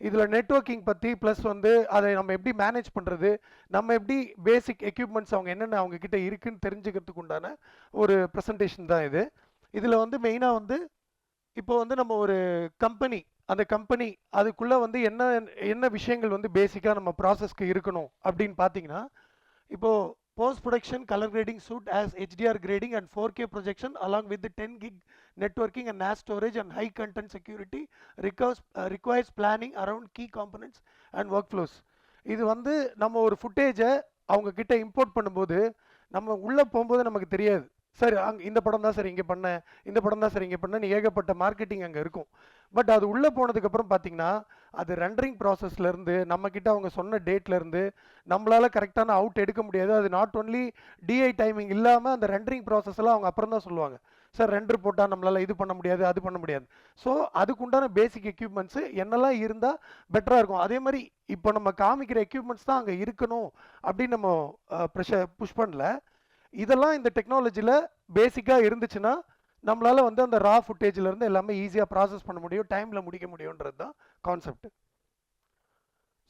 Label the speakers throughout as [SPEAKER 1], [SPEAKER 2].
[SPEAKER 1] இதில் நெட்வொர்க்கிங் பற்றி ப்ளஸ் வந்து அதை நம்ம எப்படி மேனேஜ் பண்ணுறது, நம்ம எப்படி பேசிக் எக்யூப்மெண்ட்ஸ் அவங்க என்னென்ன அவங்க கிட்ட இருக்குன்னு தெரிஞ்சுக்கிறதுக்கு உண்டான ஒரு ப்ரெசன்டேஷன் தான் இது. இதில் வந்து மெயினாக வந்து இப்போ வந்து நம்ம ஒரு கம்பெனி, அந்த கம்பெனி அதுக்குள்ளே வந்து என்ன என்ன விஷயங்கள் வந்து பேசிக்காக நம்ம ப்ராசஸ்க்கு இருக்கணும் அப்படின்னு பார்த்தீங்கன்னா, இப்போது post production color grading suit as HDR grading and 4K projection along with the 10 gig networking and NAS storage and high content security requires planning around key components and workflows. இது வந்து நம்ம ஒரு ஃபுட்டேஜை அவங்க கிட்ட இம்போர்ட் பண்ணும்போது நம்ம உள்ளே போகும்போது நமக்கு தெரியாது, சார் அங்கே இந்த படம் தான் சார் இங்கே பண்ணேன், இந்த படம் தான் சார் இங்கே பண்ணேன்னு ஏகப்பட்ட மார்க்கெட்டிங் அங்கே இருக்கும். பட் அது உள்ளே போனதுக்கப்புறம் பார்த்தீங்கன்னா அது ரெண்டரிங் ப்ராசஸ்லேருந்து நம்மக்கிட்ட அவங்க சொன்ன டேட்லேருந்து நம்மளால் கரெக்டான அவுட் எடுக்க முடியாது. அது நாட் ஒன்லி டிஐ டைமிங் இல்லாமல் அந்த ரெண்டரிங் ப்ராசஸ்லாம் அவங்க அப்புறம் தான் சொல்லுவாங்க, சார் ரெண்டர் போட்டால் நம்மளால் இது பண்ண முடியாது, அது பண்ண முடியாது. ஸோ அதுக்குண்டான பேசிக் எக்யூப்மெண்ட்ஸு என்னெல்லாம் இருந்தால் பெட்டராக இருக்கும். அதே மாதிரி இப்போ நம்ம காமிக்கிற எக்யூப்மெண்ட்ஸ் தான் அங்கே இருக்கணும் அப்படின்னு நம்ம புஷ் பண்ணல. இதெல்லாம் இந்த டெக்னாலஜியில் பேசிக்காக இருந்துச்சுன்னா நம்மளால் வந்து அந்த ரா ஃபுட்டேஜிலேருந்து எல்லாமே ஈஸியாக ப்ராசஸ் பண்ண முடியும், டைமில் முடிக்க முடியுன்றது தான் கான்செப்ட்.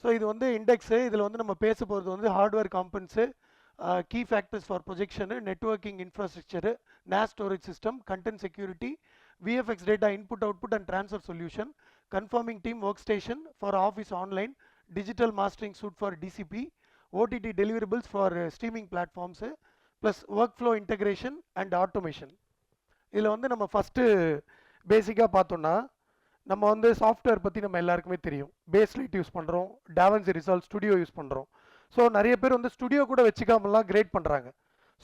[SPEAKER 1] ஸோ இது வந்து இண்டெக்ஸு. இதில் வந்து நம்ம பேச போகிறது வந்து hardware components, key factors for projection, networking infrastructure, NAS storage system, content security, VFX data input output and transfer solution, conforming team workstation for office online, digital mastering suite for DCP, OTT deliverables for streaming platforms, plus workflow integration and automation. இதில் வந்து நம்ம first பேசிக்காக பார்த்தோன்னா, நம்ம வந்து software பற்றி நம்ம எல்லாருக்குமே தெரியும். பேஸ்லைட் யூஸ் பண்ணுறோம், டாவன்சி ரிசால்வ் ஸ்டுடியோ யூஸ் பண்ணுறோம். ஸோ நிறைய பேர் வந்து ஸ்டுடியோ கூட வச்சுக்காமலாம் கிரேட் பண்ணுறாங்க.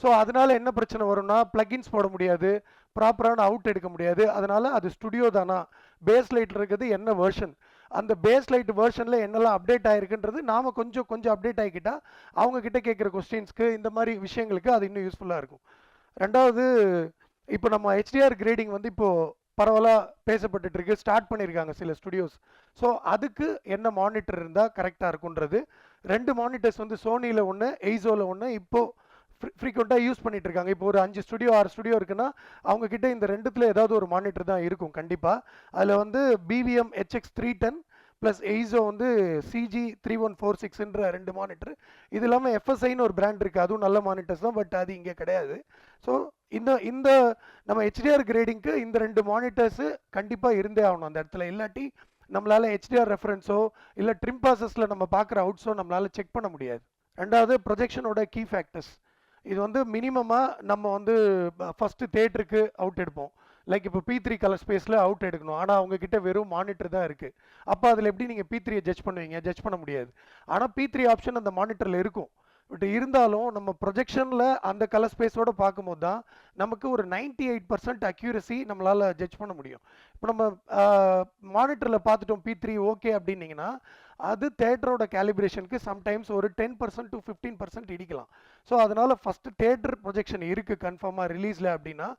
[SPEAKER 1] ஸோ அதனால என்ன பிரச்சனை வரும்னா, பிளக்இன்ஸ் போட முடியாது, ப்ராப்பரான அவுட் எடுக்க முடியாது. அதனால அது ஸ்டுடியோ தானா, பேஸ்லைட் இருக்கிறது என்ன வேர்ஷன், அந்த பேஸ்லைட் வேர்ஷனில் என்னெல்லாம் அப்டேட் ஆகிருக்குன்றது நாம் கொஞ்சம் அப்டேட் ஆகிக்கிட்டால் அவங்க கிட்ட கேட்குற கொஸ்டின்ஸ்க்கு இந்த மாதிரி விஷயங்களுக்கு அது இன்னும் யூஸ்ஃபுல்லாக இருக்கும். ரெண்டாவது, இப்போ நம்ம ஹெச்டிஆர் கிரேடிங் வந்து இப்போது பரவலாக பேசப்பட்டு இருக்கு, ஸ்டார்ட் பண்ணியிருக்காங்க சில ஸ்டுடியோஸ். ஸோ அதுக்கு என்ன மானிட்டர் இருந்தால் கரெக்டாக இருக்குன்றது. 2 மானிட்டர்ஸ் வந்து சோனியில் ஒன்று, எய்ஸோவில் ஒன்று இப்போது ஃப்ரீக்வெண்ட்டாக யூஸ் பண்ணிட்டு இருக்காங்க. இப்போ ஒரு 5 ஸ்டுடியோ 6 ஸ்டுடியோ இருக்குன்னா அவங்க கிட்ட இந்த ரெண்டுத்தில் ஏதாவது ஒரு மானிட்டர் தான் இருக்கும் கண்டிப்பாக. அதில் வந்து BVM HX310 ப்ளஸ் எய்ஸோ வந்து CG3146ன்ற 2 மானிட்டர். இது இல்லாமல் FSIன்னு ஒரு பிராண்ட் இருக்குது, அதுவும் நல்ல மானிட்டர்ஸ் தான், பட் அது இங்கே கிடையாது. ஸோ இந்த நம்ம HDR கிரேடிங்க்கு இந்த 2 மானிட்டர்ஸு கண்டிப்பாக இருந்தே ஆகணும் அந்த இடத்துல. இல்லாட்டி நம்மளால் HDR ரெஃபரன்ஸோ இல்லை ட்ரிம் ப்ராசஸில் நம்ம பார்க்குற அவுட்ஸோ நம்மளால் செக் பண்ண முடியாது. ரெண்டாவது, ப்ரொஜெக்ஷனோட கீ ஃபேக்டர்ஸ். இது வந்து மினிமமாக நம்ம வந்து ஃபஸ்ட்டு தேட்டருக்கு அவுட் எடுப்போம். லைக் இப்போ P3 கலர் ஸ்பேஸில் அவுட் எடுக்கணும், ஆனால் அவங்கக்கிட்ட வெறும் மானிட்டர் தான் இருக்குது. அப்போ அதில் எப்படி நீங்கள் P3யை ஜட்ஜ் பண்ணுவீங்க? ஜட்ஜ் பண்ண முடியாது. ஆனால் P3 ஆப்ஷன் அந்த மானிட்டரில் இருக்கும். பட் இருந்தாலும் நம்ம ப்ரொஜெக்ஷனில் அந்த கலர் ஸ்பேஸோடு பார்க்கும்போது தான் நமக்கு ஒரு 98% அக்யூரசி நம்மளால் ஜட்ஜ் பண்ண முடியும். இப்போ நம்ம மானிட்டரில் பார்த்துட்டோம் P3 ஓகே அப்படின்னீங்கன்னா அது தேட்டரோட கேலிப்ரேஷனுக்கு சம்டைம்ஸ் ஒரு 10% to 15% இடிக்கலாம். ஸோ அதனால் ஃபஸ்ட்டு தேட்டர் ப்ரொஜெக்ஷன் இருக்குது கன்ஃபார்மாக ரிலீஸில் அப்படின்னா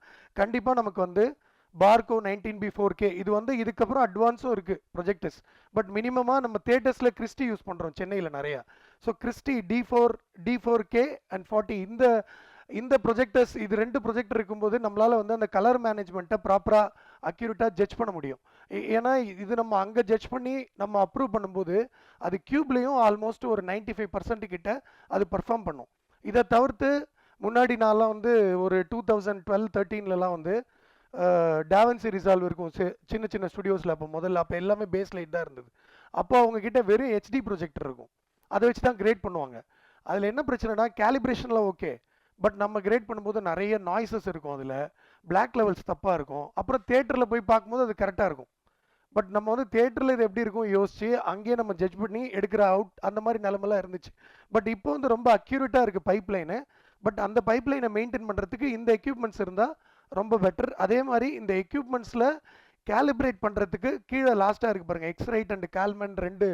[SPEAKER 1] கண்டிப்பாக நமக்கு வந்து பார்கோ 19B4K இது வந்து இதுக்கப்புறம் அட்வான்ஸும் இருக்குது ப்ரொஜெக்டர்ஸ். பட் மினிமமாக நம்ம தேட்டர்ஸில் கிறிஸ்டி யூஸ் பண்ணுறோம் சென்னையில் நிறையா. ஸோ கிறிஸ்டி D4K அண்ட் 40 இந்த ப்ரொஜெக்டர்ஸ், இது 2 ப்ரொஜெக்டர் இருக்கும்போது நம்மளால் வந்து அந்த கலர் மேனேஜ்மெண்ட்டை ப்ராப்பராக அக்யூரேட்டாக ஜட்ஜ் பண்ண முடியும். ஏன்னா இது நம்ம அங்கே ஜட்ஜ் பண்ணி நம்ம அப்ரூவ் பண்ணும்போது அது கியூப்லேயும் ஆல்மோஸ்ட் ஒரு 95% கிட்ட அது பர்ஃபார்ம் பண்ணும். இதை தவிர்த்து முன்னாடி நான்லாம் வந்து ஒரு 2012-13லலாம் வந்து டாவன்சி ரிசால்வ் இருக்கும் சின்ன ஸ்டுடியோஸில். அப்போ எல்லாமே பேஸ் லைட் தான் இருந்தது. அப்போ அவங்கக்கிட்ட வெறும் HD ப்ரொஜெக்டர் இருக்கும், அதை வச்சு தான் கிரேட் பண்ணுவாங்க. அதில் என்ன பிரச்சனைனா கேலிப்ரேஷனில் ஓகே, பட் நம்ம கிரேட் பண்ணும்போது நிறைய நாய்ஸஸ் இருக்கும், அதில் பிளாக் லெவல்ஸ் தப்பாக இருக்கும். அப்புறம் தேட்டரில் போய் பார்க்கும்போது அது கரெக்டாக இருக்கும். பட் நம்ம வந்து தேட்டரில் இது எப்படி இருக்கும் யோசிச்சு அங்கேயே நம்ம ஜட்ஜ் பண்ணி எடுக்கிற அவுட் அந்த மாதிரி நிலமெல்லாம் இருந்துச்சு. பட் இப்போ வந்து ரொம்ப அக்யூரேட்டாக இருக்குது பைப்லைனு. பட் அந்த பைப்லைனை மெயின்டைன் பண்ணுறதுக்கு இந்த எக்யூப்மெண்ட்ஸ் இருந்தால் ரொம்ப பெட்டர். அதே மாதிரி இந்த எக்யூப்மெண்ட்ஸில் கேலிப்ரேட் பண்ணுறதுக்கு கீழே லாஸ்ட்டாக இருக்குது பாருங்கள், எக்ஸ்ரைட் அண்ட் கால்மன் 2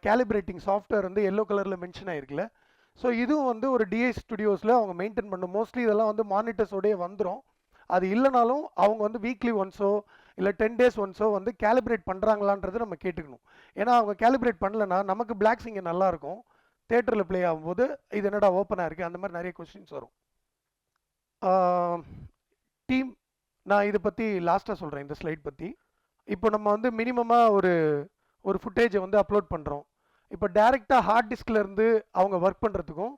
[SPEAKER 1] கேலிப்ரேட்டிங் சாஃப்ட்வேர் வந்து எல்லோ கலரில் மென்ஷன் ஆகிருக்குல்ல. ஸோ இதுவும் வந்து ஒரு டிஐ ஸ்டுடியோஸில் அவங்க மெயின்டைன் பண்ணும். மோஸ்ட்லி இதெல்லாம் வந்து மானிட்டர்ஸோடய வந்துடும். அது இல்லைனாலும் அவங்க வந்து வீக்லி ஒன்ஸோ இல்லை 10 days ஒன்ஸோ வந்து கேலிப்ரேட் பண்ணுறாங்களான்றது நம்ம கேட்டுக்கணும். ஏன்னா அவங்க கேலிப்ரேட் பண்ணலன்னா நமக்கு பிளாக்ஸ் இங்கே நல்லாயிருக்கும், தேட்டரில் ப்ளே ஆகும்போது இது என்னடா ஓப்பனாக இருக்குது அந்த மாதிரி நிறைய கொஸ்டின்ஸ் வரும். டீம், நான் இதை பற்றி லாஸ்ட்டாக சொல்கிறேன் இந்த ஸ்லைட் பற்றி. இப்போ நம்ம வந்து மினிமமாக ஒரு ஃபுட்டேஜை வந்து அப்லோட் பண்ணுறோம். இப்போ டேரெக்டாக ஹார்ட் டிஸ்க்லேருந்து அவங்க ஒர்க் பண்ணுறதுக்கும்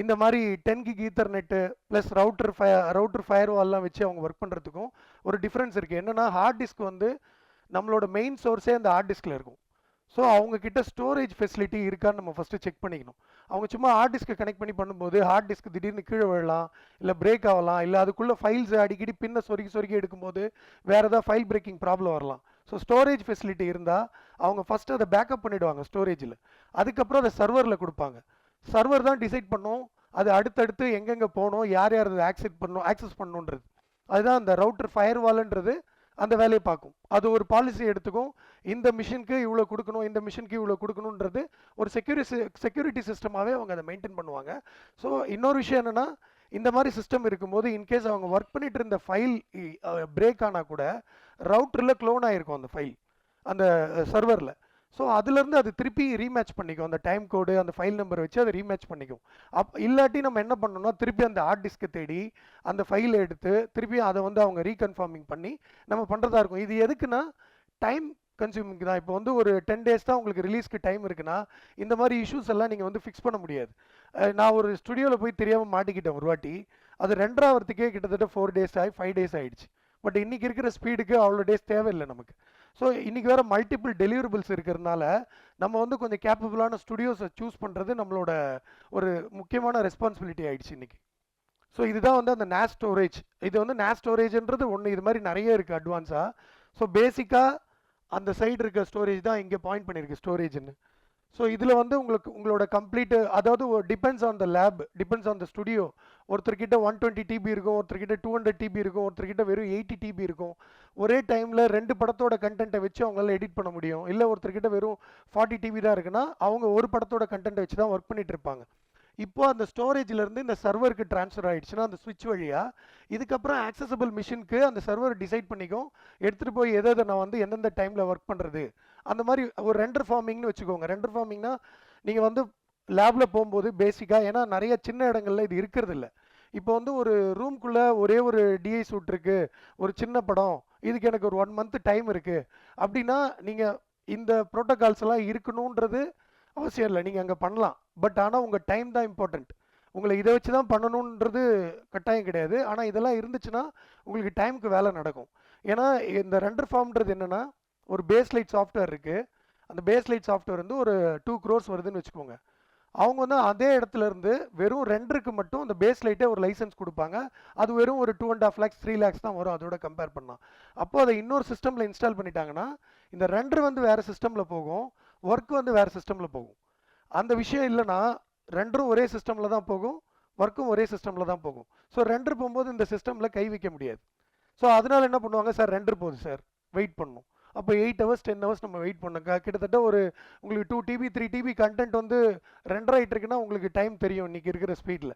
[SPEAKER 1] இந்த மாதிரி 10 gig ஈத்தர்நெட்டு ப்ளஸ் ரவுட்டர் ஃபயர்வால்லாம் வச்சு அவங்க ஒர்க் பண்ணுறதுக்கும் ஒரு டிஃப்ரென்ஸ் இருக்குது. என்னென்னா ஹார்ட் டிஸ்க் வந்து நம்மளோட மெயின் சோர்ஸே அந்த ஹார்ட் டிஸ்கில் இருக்கும். ஸோ அவங்கக்கிட்ட ஸ்டோரேஜ் ஃபெசிலிட்டி இருக்கான்னு நம்ம ஃபஸ்ட்டு செக் பண்ணிக்கணும். அவங்க சும்மா ஹார்ட் டிஸ்க்கு கனெக்ட் பண்ணி பண்ணும்போது ஹார்ட் டிஸ்க் திடீர்னு கீழே விழலாம், இல்லை பிரேக் ஆகலாம், இல்லை அதுக்குள்ளே ஃபைல்ஸ் அடிக்கடி பின்ன சொருகி எடுக்கும்போது வேறு ஏதாவது ஃபைல் பிரேக்கிங் ப்ராப்ளம் வரலாம். ஸோ ஸ்டோரேஜ் ஃபெசிலிட்டி இருந்தால் அவங்க ஃபஸ்ட்டு அதை பேக்கப் பண்ணிவிடுவாங்க ஸ்டோரேஜில், அதுக்கப்புறம் அதை சர்வரில் கொடுப்பாங்க. சர்வர் தான் டிசைட் பண்ணும் அது அடுத்தடுத்து எங்கெங்கே போகணும், யார் யார் அதை ஆக்சஸ் பண்ணணுன்றது. அதுதான் அந்த ரவுட்டர் ஃபயர்வால்ன்றது அந்த வேலையை பார்க்கும். அது ஒரு பாலிசி எடுத்துக்கும், இந்த மிஷினுக்கு இவ்வளோ கொடுக்கணும், இந்த மிஷினுக்கு இவ்வளோ கொடுக்கணுன்றது ஒரு செக்யூரிட்டி சிஸ்டமாகவே அவங்க அதை மெயின்டைன் பண்ணுவாங்க. ஸோ இன்னொரு விஷயம் என்னென்னா, இந்த மாதிரி சிஸ்டம் இருக்கும்போது இன்கேஸ் அவங்க ஒர்க் பண்ணிட்டு இருந்த ஃபைல் பிரேக் ஆனால் கூட ரவுட்டரில் க்ளோன் ஆகிருக்கும் அந்த ஃபைல் அந்த சர்வரில். ஸோ அதுலேருந்து அது திருப்பி ரீமேட்ச் பண்ணிக்கும், அந்த டைம் கோடு அந்த ஃபைல் நம்பர் வச்சு அதை ரீமேட்ச் பண்ணிக்கும். இல்லாட்டி நம்ம என்ன பண்ணணும்னா திருப்பி அந்த ஹார்ட் டிஸ்க்கை தேடி அந்த ஃபைலை எடுத்து திருப்பி அதை வந்து அவங்க ரீகன்ஃபார்மிங் பண்ணி நம்ம பண்ணுறதா இருக்கும். இது எதுக்குன்னா டைம் கன்சியூமிங் தான். இப்போ வந்து ஒரு 10 days தான் உங்களுக்கு ரிலீஸ்க்கு டைம் இருக்குன்னா இந்த மாதிரி இஷ்யூஸ் எல்லாம் நீங்கள் வந்து ஃபிக்ஸ் பண்ண முடியாது. நான் ஒரு ஸ்டுடியோவில் போய் தெரியாமல் மாட்டிக்கிட்டேன் ஒரு வாட்டி. அது 2 ஆகிறதுக்கே கிட்டத்தட்ட 4 days 5 days ஆகிடுச்சு. பட் இன்றைக்கி இருக்கிற ஸ்பீடுக்கு அவ்வளோ டேஸ் தேவையில்லை நமக்கு. ஸோ இன்றைக்கி வேறு மல்டிபிள் டெலிவரபிள்ஸ் இருக்கிறதுனால நம்ம வந்து கொஞ்சம் கேப்பபிளான ஸ்டுடியோஸை சூஸ் பண்ணுறது நம்மளோட ஒரு முக்கியமான ரெஸ்பான்சிபிலிட்டி ஆகிடுச்சு இன்றைக்கி. ஸோ இதுதான் வந்து அந்த NAS ஸ்டோரேஜ். இது வந்து NAS ஸ்டோரேஜ்ன்றது ஒன்று, இது மாதிரி நிறைய இருக்குது அட்வான்ஸாக. ஸோ பேசிக்காக அந்த சைடு இருக்க ஸ்டோரேஜ் தான் இங்கே பாயிண்ட் பண்ணியிருக்கு ஸ்டோரேஜ்னு. ஸோ இதில் வந்து உங்களோட கம்ப்ளீட்டு, அதாவது depends on the lab, depends on the studio. ஒருத்தர்கிட்ட 120 TB இருக்கும், ஒருத்தர்கிட்ட 200 TB இருக்கும், ஒருத்தர்கிட்ட வெறும் 80 TB இருக்கும். ஒரே டைமில் 2 படத்தோட கண்டென்ட்டை வச்சு அவங்களால எடிட் பண்ண முடியும். இல்லை ஒருத்தர்கிட்ட வெறும் 40 TB தான் இருக்குன்னா அவங்க ஒரு படத்தோட கண்டென்ட்டை வச்சு தான் ஒர்க் பண்ணிட்டு இருப்பாங்க. இப்போ அந்த ஸ்டோரேஜ்லேருந்து இந்த சர்வருக்கு ட்ரான்ஸ்ஃபர் ஆகிடுச்சுன்னா அந்த ஸ்விட்ச் வழியாக இதுக்கப்புறம் ஆக்சசபிள் மிஷினுக்கு அந்த சர்வர் டிசைட் பண்ணிக்கும், எடுத்துகிட்டு போய் எதை நான் வந்து எந்தெந்த டைமில் ஒர்க் பண்ணுறது. அந்த மாதிரி ஒரு ரெண்டர் ஃபார்மிங்னு வச்சுக்கோங்க. ரெண்டர் ஃபார்மிங்னா நீங்கள் வந்து லேபில் போகும்போது பேசிக்காக, ஏன்னா நிறைய சின்ன இடங்கள்ல இது இருக்கிறது இல்லை. இப்போ வந்து ஒரு ரூம்குள்ளே ஒரே ஒரு டிஐ சூட் இருக்குது, ஒரு சின்ன படம், இதுக்கு எனக்கு ஒரு 1 month டைம் இருக்குது அப்படின்னா நீங்கள் இந்த ப்ரோட்டோகால்ஸ் எல்லாம் இருக்கணுன்றது அவசியம் இல்லை, நீங்கள் அங்கே பண்ணலாம். பட் ஆனால் உங்கள் டைம் தான் இம்பார்ட்டண்ட். உங்களை இதை வச்சு தான் பண்ணணுன்றது கட்டாயம் கிடையாது. ஆனால் இதெல்லாம் இருந்துச்சுன்னா உங்களுக்கு டைமுக்கு வேலை நடக்கும். ஏன்னா இந்த ரெண்டர் ஃபார்ம்ன்றது என்னென்னா, ஒரு பேஸ்லைட் சாஃப்ட்வேர் இருக்குது. அந்த பேஸ்லைட் சாஃப்ட்வேர் வந்து ஒரு 2 crores வருதுன்னு வச்சுக்கோங்க. அவங்க வந்து அதே இடத்துல இருந்து வெறும் ரெண்டருக்கு மட்டும் அந்த பேஸ்லைட்டே ஒரு லைசன்ஸ் கொடுப்பாங்க. அது வெறும் ஒரு 2.5 lakhs 3 lakhs தான் வரும் அதோட கம்பேர் பண்ணால். அப்போ அதை இன்னொரு சிஸ்டமில் இன்ஸ்டால் பண்ணிட்டாங்கன்னா இந்த ரெண்டர் வந்து வேறு சிஸ்டமில் போகும், ஒர்க் வந்து வேறு சிஸ்டமில் போகும். அந்த விஷயம் இல்லைன்னா ரெண்டரும் ஒரே சிஸ்டமில் தான் போகும், ஒர்க்கும் ஒரே சிஸ்டமில் தான் போகும். ஸோ ரெண்டர் போகும்போது இந்த சிஸ்டமில் கை வைக்க முடியாது. ஸோ அதனால் என்ன பண்ணுவாங்க, சார் ரெண்டர் போகுது சார், வெயிட் பண்ணணும். அப்போ 8 hours 10 hours நம்ம வெயிட் பண்ணோங்க. கிட்டத்தட்ட ஒரு உங்களுக்கு 2 TB 3 TB கண்டென்ட் வந்து ரெண்டர் ஆகிட்டு இருக்குன்னா உங்களுக்கு டைம் தெரியும் இன்றைக்கி இருக்கிற ஸ்பீடில்.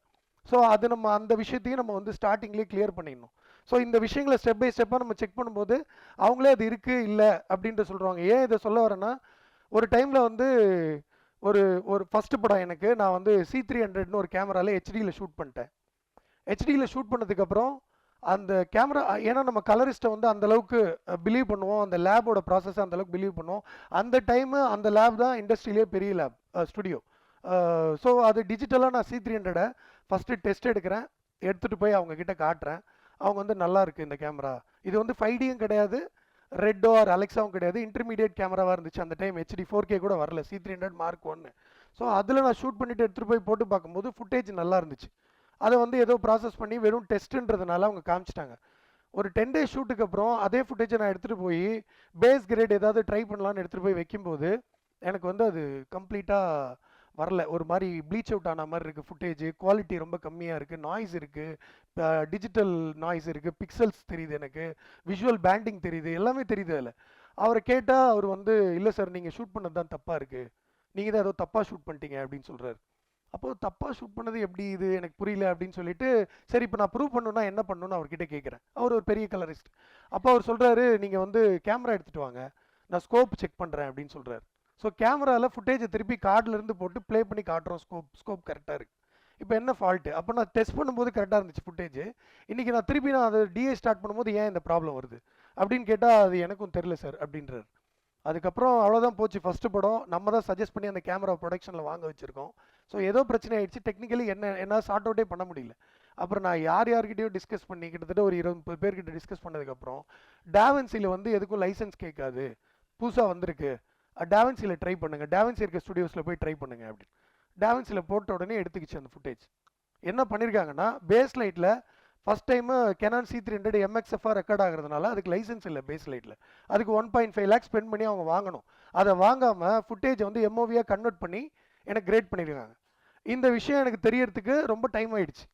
[SPEAKER 1] ஸோ அது நம்ம அந்த விஷயத்தையும் நம்ம வந்து ஸ்டார்டிங்லேயே கிளியர் பண்ணிடணும். ஸோ இந்த விஷயங்களை ஸ்டெப் பை ஸ்டெப்பாக நம்ம செக் பண்ணும்போது அவங்களே அது இருக்குது இல்லை அப்படின்ட்டு சொல்கிறாங்க. ஏன் இதை சொல்ல வரேன்னா, ஒரு டைமில் வந்து ஒரு ஒரு ஃபஸ்ட்டு படம் எனக்கு நான் வந்து C300ன்னு ஒரு கேமராவில் ஹெச்டியில் ஷூட் பண்ணிட்டேன். ஹெச்டியில் ஷூட் பண்ணதுக்கப்புறம் அந்த கேமரா, ஏன்னா நம்ம கலரிஸ்ட்டை வந்து அந்தளவுக்கு பிலீவ் பண்ணுவோம், அந்த லேபோட ப்ராசஸை அந்தளவுக்கு பிலீவ் பண்ணுவோம். அந்த டைமு அந்த லேப் தான் இண்டஸ்ட்ரியிலே பெரிய லேப் ஸ்டுடியோ. ஸோ அது டிஜிட்டலாக நான் C300 ஃபஸ்ட்டு டெஸ்ட் எடுக்கிறேன், எடுத்துகிட்டு போய் அவங்கக்கிட்ட காட்டுறேன். அவங்க வந்து நல்லா இருக்குது இந்த கேமரா, இது வந்து 5Dயும் கிடையாது, ரெட்டோ ஆர் அலெக்ஸாவும் கிடையாது, இன்டர்மீடியட் கேமராவாக இருந்துச்சு. அந்த டைம் HD 4K கூட வரல, C300 Mark 1. ஸோ அதில் நான் ஷூட் பண்ணிவிட்டு எடுத்துகிட்டு போய் போட்டு பார்க்கும்போது ஃபுட்டேஜ் நல்லா இருந்துச்சு. அதை வந்து ஏதோ ப்ராசஸ் பண்ணி வெறும் டெஸ்ட்டுன்றதுனால அவங்க காமிச்சிட்டாங்க. ஒரு 10 days ஷூட்டுக்கு அப்புறம் அதே ஃபுட்டேஜை நான் எடுத்துகிட்டு போய் பேஸ் கிரேட் ஏதாவது ட்ரை பண்ணலான்னு எடுத்துகிட்டு போய் வைக்கும்போது எனக்கு வந்து அது கம்ப்ளீட்டாக வரல. ஒரு மாதிரி ப்ளீச் அவுட் ஆன மாதிரி இருக்குது ஃபுட்டேஜ், குவாலிட்டி ரொம்ப கம்மியாக இருக்குது, நாய்ஸ் இருக்குது, டிஜிட்டல் நாய்ஸ் இருக்குது, பிக்சல்ஸ் தெரியுது, எனக்கு விஷுவல் பேண்டிங் தெரியுது, எல்லாமே தெரியுது. அதில் அவரை கேட்டால் அவர் வந்து இல்லை சார் நீங்கள் ஷூட் பண்ணது தான் தப்பாக இருக்குது, நீங்கள் தான் ஏதோ தப்பாக ஷூட் பண்ணிட்டீங்க அப்படின்னு சொல்கிறார். அப்போது தப்பாக ஷூட் பண்ணது எப்படி, இது எனக்கு புரியல அப்படின்னு சொல்லிட்டு, சரி இப்போ நான் ப்ரூவ் பண்ணணுன்னா என்ன பண்ணணும்னு அவர்கிட்ட கேட்குறேன். அவர் ஒரு பெரிய கலரிஸ்ட். அப்போ அவர் சொல்கிறாரு, நீங்கள் வந்து கேமரா எடுத்துகிட்டு வாங்க, நான் ஸ்கோப் செக் பண்ணுறேன் அப்படின்னு சொல்கிறார். ஸோ கேமராவில் ஃபுட்டேஜை திருப்பி கார்டிலேருந்து போட்டு ப்ளே பண்ணி காட்டுறோம், ஸ்கோப் கரெக்டாக இருக்குது. இப்போ என்ன ஃபால்ட்டு, அப்போ நான் டெஸ்ட் பண்ணும்போது கரெக்டாக இருந்துச்சு ஃபுட்டேஜ், இன்றைக்கி நான் திருப்பி நான் அதை டிஏ ஸ்டார்ட் பண்ணும்போது ஏன் இந்த ப்ராப்ளம் வருது அப்படின்னு கேட்டால் அது எனக்கும் தெரில சார் அப்படின்றார். அதுக்கப்புறம் அவ்வளோதான் போச்சு. ஃபர்ஸ்ட் படம் நம்ம தான் சஜஸ்ட் பண்ணி அந்த கேமரா ப்ரொடக்ஷனில் வாங்க வச்சுருக்கோம். ஸோ ஏதோ பிரச்சனை ஆயிடுச்சு, டெக்னிக்கலி என்ன சார்ட் அவுட்டே பண்ண முடியல. அப்புறம் நான் யார்கிட்டயும் டிஸ்கஸ் பண்ணி கிட்டத்தட்ட ஒரு 20-30 பேர்கிட்ட டிஸ்கஸ் பண்ணதுக்கப்புறம் டாவன்சியில் வந்து எதுக்கும் லைசன்ஸ் கேட்காது, புதுசாக வந்திருக்கு, டாவன்சியில் ட்ரை பண்ணுங்க, டாவன்சி இருக்க ஸ்டுடியோஸில் போய் ட்ரை பண்ணுங்க அப்படின்னு. டாவன்சியில் போட்ட உடனே எடுத்துக்கிச்சு அந்த ஃபுட்டேஜ். என்ன பண்ணியிருக்காங்கன்னா பேஸ் லைட்டில் first time Canon C300 MXFR record ஆகிறதுனால அதுக்கு லைசன்ஸ் இல்லை பேஸ் லைட்டில். அதுக்கு 1.5 lakhs ஸ்பெண்ட் பண்ணி அவங்க வாங்கணும். அதை வாங்காமல் ஃபுட்டேஜை வந்து MOVயாக கன்வெர்ட் பண்ணி எனக்கு கிரேட் பண்ணியிருக்காங்க. இந்த விஷயம் எனக்கு தெரியறதுக்கு ரொம்ப டைம் ஆயிடுச்சு.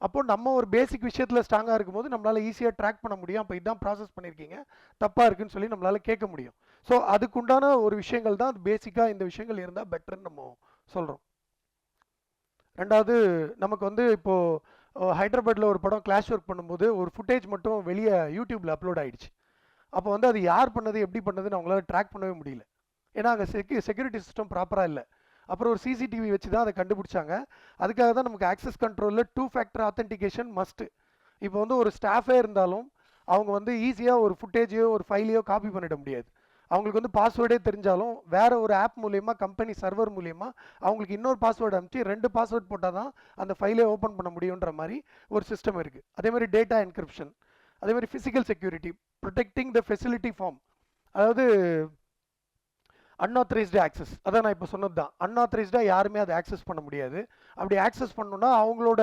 [SPEAKER 1] அப்போ நம்ம ஒரு பேசிக் விஷயத்தில் ஸ்ட்ராங்காக இருக்கும்போது நம்மளால் ஈஸியாக ட்ராக் பண்ண முடியும். அப்போ இதான் ப்ராசஸ் பண்ணியிருக்கீங்க, தப்பாக இருக்குன்னு சொல்லி நம்மளால் கேட்க முடியும். ஸோ அதுக்குண்டான ஒரு விஷயங்கள் தான் பேசிக்காக இந்த விஷயங்கள் இருந்தால் பெட்டர்ன்னு நம்ம சொல்கிறோம். ரெண்டாவது, நமக்கு வந்து இப்போது ஹைதராபாத்தில் ஒரு படம் கிளாஷ் ஒர்க் பண்ணும்போது ஒரு ஃபுட்டேஜ் மட்டும் வெளியே யூடியூப்பில் அப்லோட் ஆகிடுச்சு. அப்போ வந்து அது யார் பண்ணது எப்படி பண்ணதுன்னு அவங்களால ட்ராக் பண்ணவே முடியல. ஏன்னா அங்கே செக்யூரிட்டி சிஸ்டம் ப்ராப்பராக இல்லை. அப்புறம் ஒரு CCTV வச்சு தான் அதை கண்டுபிடிச்சாங்க. அதுக்காக தான் நமக்கு ஆக்சஸ் கண்ட்ரோலில் 2 factor ஆத்தென்டிகேஷன் மஸ்ட்டு. இப்போ வந்து ஒரு ஸ்டாஃபே இருந்தாலும் அவங்க வந்து ஈஸியாக ஒரு ஃபுட்டேஜையோ ஒரு ஃபைலையோ காப்பி பண்ணிட முடியாது. அவங்களுக்கு வந்து பாஸ்வேர்டே தெரிஞ்சாலும் வேற ஒரு ஆப் மூலயமா, கம்பெனி சர்வர் மூலயமா அவங்களுக்கு இன்னொரு பாஸ்வேர்டு அனுப்பிச்சு 2 பாஸ்வேர்ட் போட்டால் தான் அந்த ஃபைலே ஓப்பன் பண்ண முடியுன்ற மாதிரி ஒரு சிஸ்டம் இருக்குது. அதே மாதிரி டேட்டா என்கிரிப்ஷன், அதே மாதிரி physical security, protecting the facility from, அதாவது அன்ஆத்தரைஸ்டு ஆக்சஸ். அதான் நான் இப்போ சொன்னது தான், அன்ஆத்தரைஸ்டாக யாருமே அதை ஆக்சஸ் பண்ண முடியாது. அப்படி ஆக்சஸ் பண்ணணும்னா அவங்களோட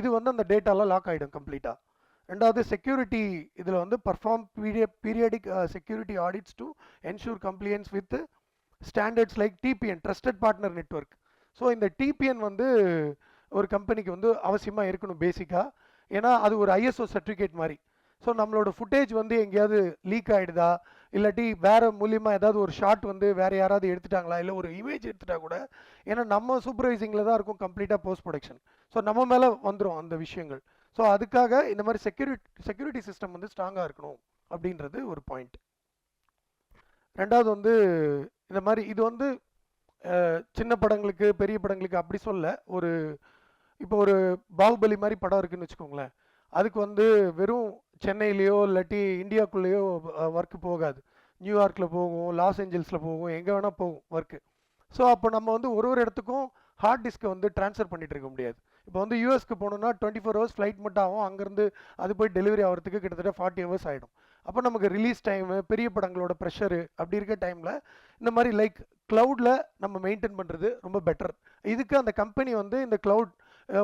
[SPEAKER 1] இது வந்து அந்த டேட்டாலாம் லாக் ஆகிடும் கம்ப்ளீட்டாக. ரெண்டாவது செக்யூரிட்டி, இதில் வந்து perform periodic security audits to ensure compliance with standards like TPN, trusted partner network. So இந்த TPN வந்து ஒரு கம்பெனிக்கு வந்து அவசியமாக இருக்கணும் பேசிக்காக. ஏன்னா அது ஒரு ISO சர்டிஃபிகேட் மாதிரி. ஸோ நம்மளோட ஃபுட்டேஜ் வந்து எங்கேயாவது லீக் ஆகிடுதா, இல்லாட்டி வேறு மூலியமாக ஏதாவது ஒரு ஷாட் வந்து வேறு யாராவது எடுத்துட்டாங்களா, இல்லை ஒரு இமேஜ் எடுத்துட்டா கூட, ஏன்னா நம்ம சூப்பர்வைசிங்கில் தான் இருக்கும் கம்ப்ளீட்டாக போஸ்ட் ப்ரொடக்ஷன். ஸோ நம்ம மேலே வந்துடும் அந்த விஷயங்கள். ஸோ அதுக்காக இந்த மாதிரி செக்யூரிட்டி சிஸ்டம் வந்து ஸ்ட்ராங்காக இருக்கணும் அப்படின்றது ஒரு பாயிண்ட். ரெண்டாவது வந்து இந்த மாதிரி இது வந்து சின்ன படங்களுக்கு பெரிய படங்களுக்கு அப்படி சொல்ல, ஒரு இப்போ ஒரு பாகுபலி மாதிரி படம் இருக்குன்னு வச்சுக்கோங்களேன், அதுக்கு வந்து வெறும் சென்னையிலையோ இல்லாட்டி இந்தியாவுக்குள்ளேயோ ஒர்க்கு போகாது. நியூயார்க்கில் போகும், லாஸ் ஏஞ்சல்ஸில் போகும், எங்கே வேணால் போகும் ஒர்க்கு. ஸோ அப்போ நம்ம வந்து ஒரு இடத்துக்கும் ஹார்ட் டிஸ்க்கை வந்து ட்ரான்ஸ்ஃபர் பண்ணிட்டு இருக்க முடியாது. இப்போ வந்து யூஎஸ்க்கு போகணுன்னா 24 hours ஃப்ளைட் மட்டும் ஆகும். அங்கேருந்து அது போய் டெலிவரி ஆகிறதுக்கு கிட்டத்தட்ட 40 hours ஆகிடும். அப்போ நமக்கு ரிலீஸ் டைமு, பெரிய படங்களோட ப்ரெஷரு அப்படி இருக்க டைமில் இந்த மாதிரி லைக் க்ளவுடில் நம்ம மெயின்டைன் பண்ணுறது ரொம்ப பெட்டர். இதுக்கு அந்த கம்பெனி வந்து இந்த க்ளவுட்,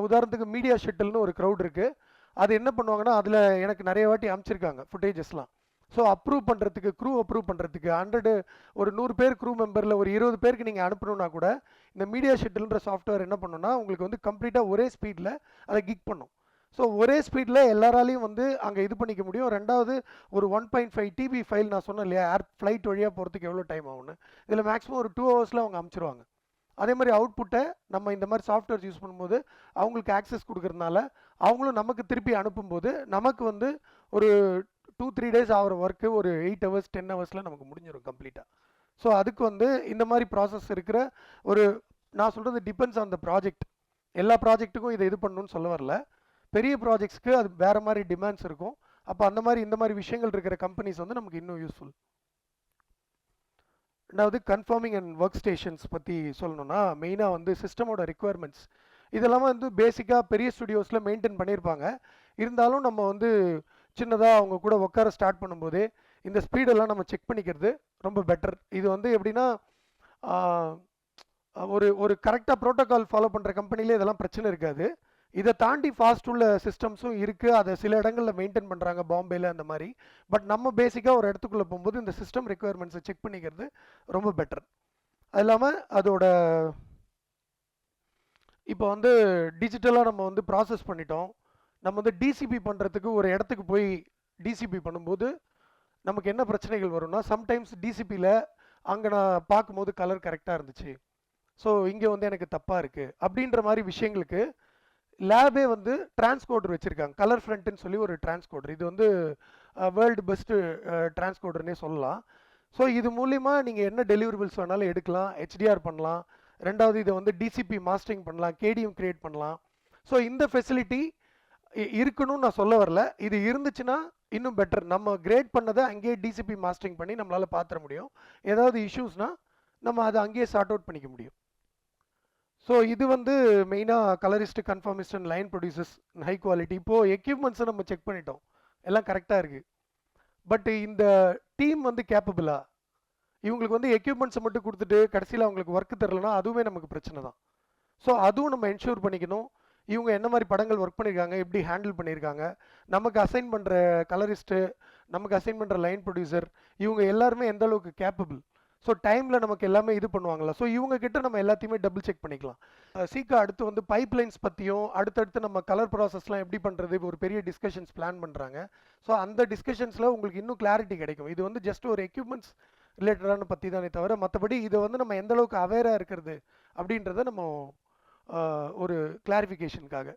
[SPEAKER 1] உதாரணத்துக்கு மீடியா ஷட்டில்னு ஒரு க்ரௌட் இருக்குது. அது என்ன பண்ணுவாங்கன்னா, அதில் எனக்கு நிறைய வாட்டி அமைச்சிருக்காங்க ஃபுட்டேஜஸ்லாம். ஸோ அப்ரூவ் பண்ணுறதுக்கு, அப்ரூவ் பண்ணுறதுக்கு 100 பேர் க்ரூ மெம்பரில் ஒரு 20 பேருக்கு நீங்கள் அனுப்பணுன்னா கூட இந்த மீடியா ஷெட்டில்ன்ற சாஃப்ட்வேர் என்ன பண்ணுன்னா உங்களுக்கு வந்து கம்ப்ளீட்டாக ஒரே ஸ்பீடில் அதை கிக் பண்ணும். ஸோ ஒரே ஸ்பீடில் எல்லாராலையும் வந்து அங்கே இது பண்ணிக்க முடியும். ரெண்டாவது, ஒரு 1.5 TB ஃபைல் நான் சொன்னேன் இல்லையா, ஃப்ளைட் வழியாக போகிறதுக்கு எவ்வளோ டைம் ஆகும்னு, இதில் மேக்ஸிமம் ஒரு 2 hours அவங்க அமைச்சிருவாங்க. அதே மாதிரி அவுட்புட்டை நம்ம இந்த மாதிரி சாஃப்ட்வேர் யூஸ் பண்ணும்போது அவங்களுக்கு ஆக்சஸ் கொடுக்கறதுனால அவங்களும் நமக்கு திருப்பி அனுப்பும்போது நமக்கு வந்து ஒரு 2-3 days ஆகிற ஒர்க்கு ஒரு 8 hours 10 hours நமக்கு முடிஞ்சிடும் கம்ப்ளீட்டாக. ஸோ அதுக்கு வந்து இந்த மாதிரி ப்ராசஸ் இருக்கிற ஒரு, நான் சொல்கிறது டிபெண்ட்ஸ் ஆன் த ப்ராஜெக்ட். எல்லா ப்ராஜெக்ட்டுக்கும் இதை இது பண்ணணும்னு சொல்ல வரல. பெரிய ப்ராஜெக்ட்ஸ்க்கு அது வேறு மாதிரி டிமாண்ட்ஸ் இருக்கும். அப்போ அந்த மாதிரி இந்த மாதிரி விஷயங்கள் இருக்கிற கம்பெனிஸ் வந்து நமக்கு இன்னும் யூஸ்ஃபுல். ரெண்டாவது, கன்ஃபார்மிங் அண்ட் ஒர்க் ஸ்டேஷன்ஸ் பற்றி சொல்லணும்னா, மெயினாக வந்து சிஸ்டமோட ரெக்குவயர்மெண்ட்ஸ் இதெல்லாம் வந்து பேசிக்காக பெரிய ஸ்டுடியோஸில் மெயின்டைன் பண்ணியிருப்பாங்க. இருந்தாலும் நம்ம வந்து சின்னதாக அவங்க கூட உட்கார ஸ்டார்ட் பண்ணும்போது இந்த ஸ்பீடெல்லாம் நம்ம செக் பண்ணிக்கிறது ரொம்ப பெட்டர். இது வந்து எப்படின்னா, ஒரு கரெக்டாக ப்ரோட்டோகால் ஃபாலோ பண்ணுற கம்பெனிலே இதெல்லாம் பிரச்சனை இருக்காது. இதை தாண்டி ஃபாஸ்ட் உள்ள சிஸ்டம்ஸும் இருக்குது. அதை சில இடங்களில் மெயின்டைன் பண்ணுறாங்க, பாம்பேயில் அந்த மாதிரி. பட் நம்ம பேசிக்காக ஒரு இடத்துக்குள்ளே போகும்போது இந்த சிஸ்டம் ரெக்குவயர்மெண்ட்ஸை செக் பண்ணிக்கிறது ரொம்ப பெட்டர். அது இல்லாமல் அதோட இப்போ வந்து டிஜிட்டலாக நம்ம வந்து ப்ராசஸ் பண்ணிட்டோம். நம்ம வந்து டிசிபி பண்ணுறதுக்கு ஒரு இடத்துக்கு போய் டிசிபி பண்ணும்போது நமக்கு என்ன பிரச்சனைகள் வரும்னா, சம்டைம்ஸ் டிசிபியில் அங்கே நான் பார்க்கும்போது கலர் கரெக்டாக இருந்துச்சு, ஸோ இங்கே வந்து எனக்கு தப்பாக இருக்குது அப்படின்ற மாதிரி விஷயங்களுக்கு லேபே வந்து டிரான்ஸ்கோடர் வச்சுருக்காங்க. கலர் ஃப்ரண்ட்டுன்னு சொல்லி ஒரு டிரான்ஸ்கோடர். இது வந்து வேர்ல்டு பெஸ்ட்டு டிரான்ஸ்கோடர்னே சொல்லலாம். ஸோ இது மூலிமா நீங்கள் என்ன டெலிவரிபிள்ஸ் வேணாலும் எடுக்கலாம், HDR பண்ணலாம். ரெண்டாவது, இதை வந்து டிசிபி மாஸ்டரிங் பண்ணலாம், KDM கிரியேட் பண்ணலாம். ஸோ இந்த ஃபெசிலிட்டி இருக்கணும்னு நான் சொல்ல வரல. இது இருந்துச்சுன்னா இன்னும் பெட்டர் நம்ம கிரேட் பண்ணதை அங்கேயே டிசிபி மாஸ்டரிங் பண்ணி நம்மளால் பார்த்துட முடியும். ஏதாவது இஷ்யூஸ்னால் நம்ம அதை அங்கேயே சார்ட் அவுட் பண்ணிக்க முடியும். ஸோ இது வந்து மெயினாக colourist, conformist and line producers high quality. இப்போது எக்யூப்மெண்ட்ஸை நம்ம செக் பண்ணிட்டோம், எல்லாம் கரெக்டாக இருக்குது. பட் இந்த டீம் வந்து கேப்பபிளா? இவங்களுக்கு வந்து எக்யூப்மெண்ட்ஸை மட்டும் கொடுத்துட்டு கடைசியில் அவங்களுக்கு ஒர்க் தரலனா அதுவுமே நமக்கு பிரச்சனை தான். ஸோ அதுவும் நம்ம என்ஷூர் பண்ணிக்கணும். இவங்க என்ன மாதிரி படங்கள் ஒர்க் பண்ணியிருக்காங்க, எப்படி ஹேண்டில் பண்ணியிருக்காங்க, நமக்கு அசைன் பண்ணுற கலரிஸ்ட்டு, நமக்கு அசைன் பண்ணுற லைன் ப்ரொடியூசர், இவங்க எல்லாருமே எந்த அளவுக்கு கேப்பபிள். ஸோ டைமில் நமக்கு எல்லாமே இது பண்ணுவாங்களா? ஸோ இவங்க கிட்ட நம்ம எல்லாத்தையுமே டபுள் செக் பண்ணிக்கலாம். சீக்கா அடுத்து வந்து பைப்லைன்ஸ் பற்றியும், அடுத்தடுத்து நம்ம கலர் ப்ராசஸ்லாம் எப்படி பண்ணுறது, ஒரு பெரிய டிஸ்கஷன்ஸ் பிளான் பண்ணுறாங்க. ஸோ அந்த டிஸ்கஷன்ஸில் உங்களுக்கு இன்னும் கிளாரிட்டி கிடைக்கும். இது வந்து ஜஸ்ட் ஒரு எக்யூப்மெண்ட்ஸ் ரிலேட்டடான பற்றி தானே தவிர, மற்றபடி இதை வந்து நம்ம எந்த அளவுக்கு அவேராக இருக்கிறது அப்படின்றத நம்ம ஒரு கிளாரிஃபிகேஷனுக்காக